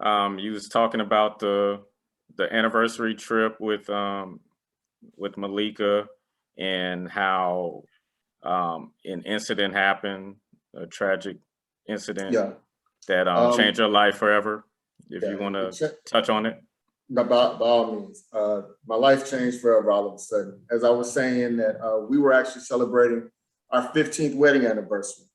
You was talking about the anniversary trip with Malika and how an incident happened, a tragic incident Yeah. that changed Um, your life forever. If yeah. you want to touch on it. By all means, my life changed forever all of a sudden. As I was saying, that we were actually celebrating our 15th wedding anniversary.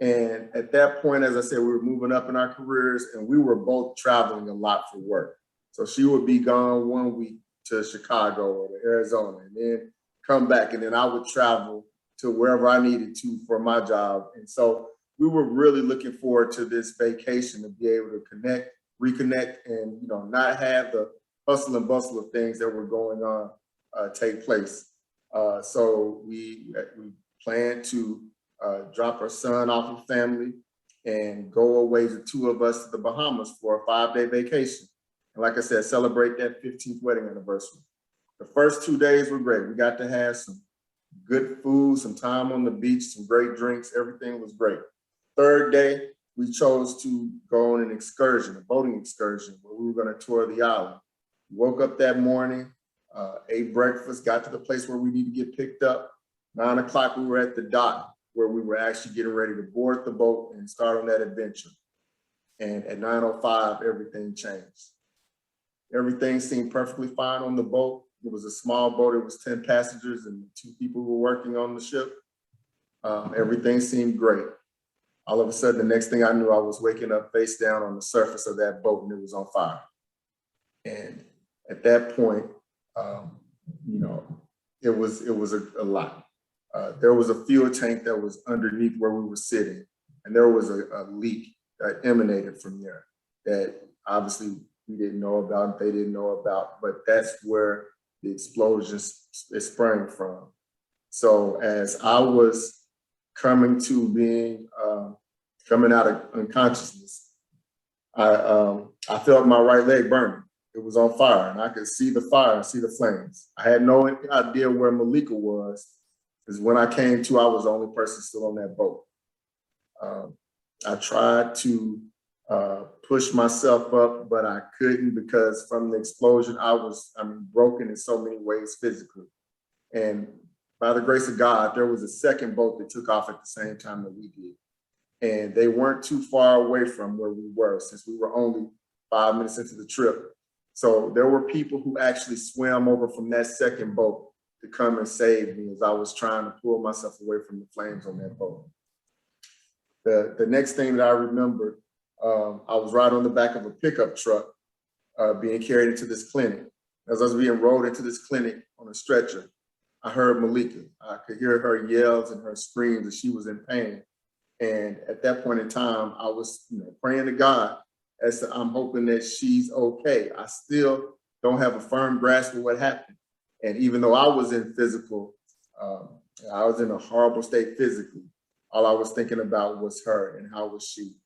And at that point, as I said, we were moving up in our careers and we were both traveling a lot for work. So she would be gone 1 week to Chicago or to Arizona and then come back. And then I would travel to wherever I needed to for my job. And so we were really looking forward to this vacation to be able to reconnect, and not have the hustle and bustle of things that were going on take place. So we planned to drop our son off with family and go away, the two of us, to the Bahamas for a 5-day vacation. And like I said, celebrate that 15th wedding anniversary. The first 2 days were great. We got to have some good food, some time on the beach, some great drinks. Everything was great. Third day, we chose to go on an excursion, a boating excursion, where we were going to tour the island. We woke up that morning, ate breakfast, got to the place where we need to get picked up. 9 o'clock, we were at the dock where we were actually getting ready to board the boat and start on that adventure. And at 9:05, everything changed. Everything seemed perfectly fine on the boat. It was a small boat. It was 10 passengers and 2 people who were working on the ship. Everything seemed great. All of a sudden, the next thing I knew, I was waking up face down on the surface of that boat and it was on fire. And at that point, um, you know, it was a lot. There was a fuel tank that was underneath where we were sitting, and there was a leak that emanated from there that obviously we didn't know about, they didn't know about, but that's where the explosion sprang from. So as I was coming to being coming out of unconsciousness, I felt my right leg burning. It was on fire, and I could see the fire, see the flames. I had no idea where Malika was, because when I came to, I was the only person still on that boat. Um, I tried to push myself up, but I couldn't, because from the explosion, broken in so many ways physically. And by the grace of God, there was a second boat that took off at the same time that we did. And they weren't too far away from where we were, since we were only 5 minutes into the trip. So there were people who actually swam over from that second boat to come and save me as I was trying to pull myself away from the flames on that boat. The next thing that I remember, I was right on the back of a pickup truck being carried into this clinic. As I was being rolled into this clinic on a stretcher, I heard Malika. I could hear her yells and her screams, that she was in pain. And at that point in time, I was praying to God as to, I'm hoping that she's okay. I still don't have a firm grasp of what happened. And even though I was in physical, I was in a horrible state physically, all I was thinking about was her and how was she.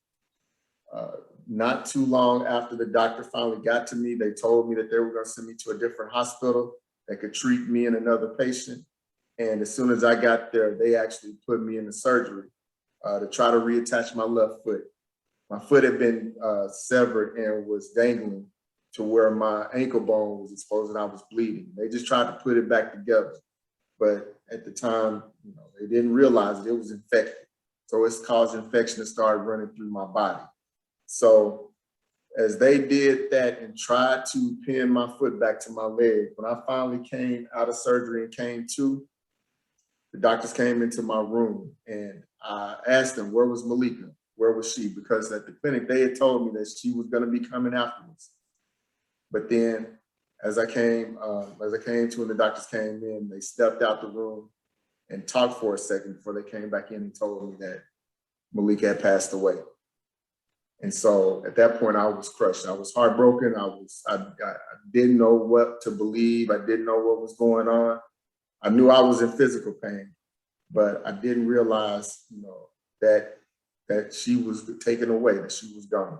Not too long after the doctor finally got to me, they told me that they were going to send me to a different hospital that could treat me and another patient. And as soon as I got there, they actually put me in the surgery to try to reattach my left foot. My foot had been severed and was dangling to where my ankle bone was exposed and I was bleeding. They just tried to put it back together. But at the time, they didn't realize it was infected. So it's caused infection to start running through my body. So as they did that and tried to pin my foot back to my leg, when I finally came out of surgery and came to, the doctors came into my room and I asked them, where was Malika? Where was she? Because at the clinic, they had told me that she was going to be coming afterwards. But then as I came to, and the doctors came in, they stepped out the room and talked for a second before they came back in and told me that Malika had passed away. And so at that point, I was crushed. I was heartbroken. I didn't know what to believe. I didn't know what was going on. I knew I was in physical pain, but I didn't realize, that she was taken away, that she was gone.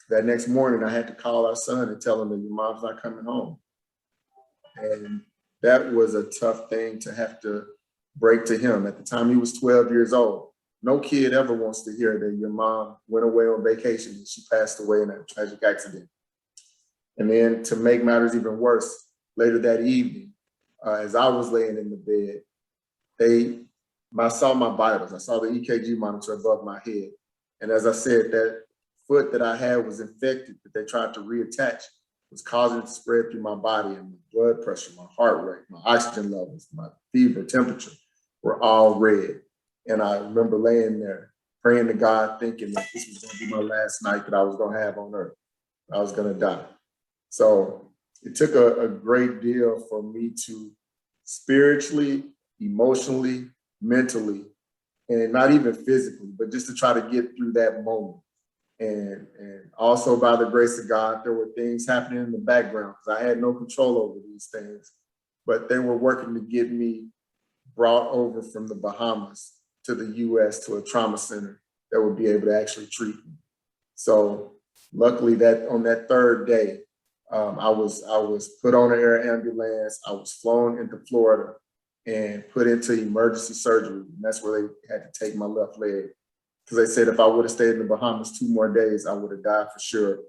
That next morning, I had to call our son and tell him that your mom's not coming home. And that was a tough thing to have to break to him. At the time, he was 12 years old. no kid ever wants to hear that your mom went away on vacation and she passed away in a tragic accident. And then to make matters even worse, later that evening, as I was laying in the bed, I saw my vitals. I saw the EKG monitor above my head. And as I said, that foot that I had was infected that they tried to reattach, was causing it to spread through my body, and my blood pressure, my heart rate, my oxygen levels, my fever, temperature were all red. And I remember laying there praying to God, thinking that this was going to be my last night that I was going to have on earth. I was going to die. So it took a great deal for me to spiritually, emotionally, mentally, and not even physically, but just to try to get through that moment. And also by the grace of God, there were things happening in the background because I had no control over these things, but they were working to get me brought over from the Bahamas to the US to a trauma center that would be able to actually treat me. So luckily that on that third day, I was put on an air ambulance. I was flown into Florida and put into emergency surgery. And that's where they had to take my left leg. Because they said if I would have stayed in the Bahamas 2 more days, I would have died for sure.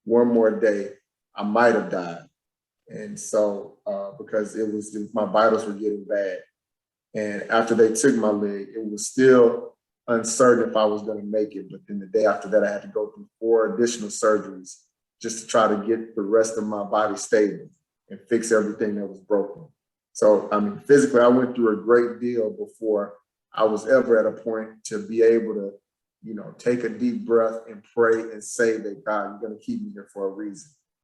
1 more day, I might have died. And so, because my vitals were getting bad. And after they took my leg, it was still uncertain if I was going to make it. But then the day after that, I had to go through 4 additional surgeries just to try to get the rest of my body stable and fix everything that was broken. So, I mean, physically, I went through a great deal before I was ever at a point to be able to, take a deep breath and pray and say that, God, you're going to keep me here for a reason.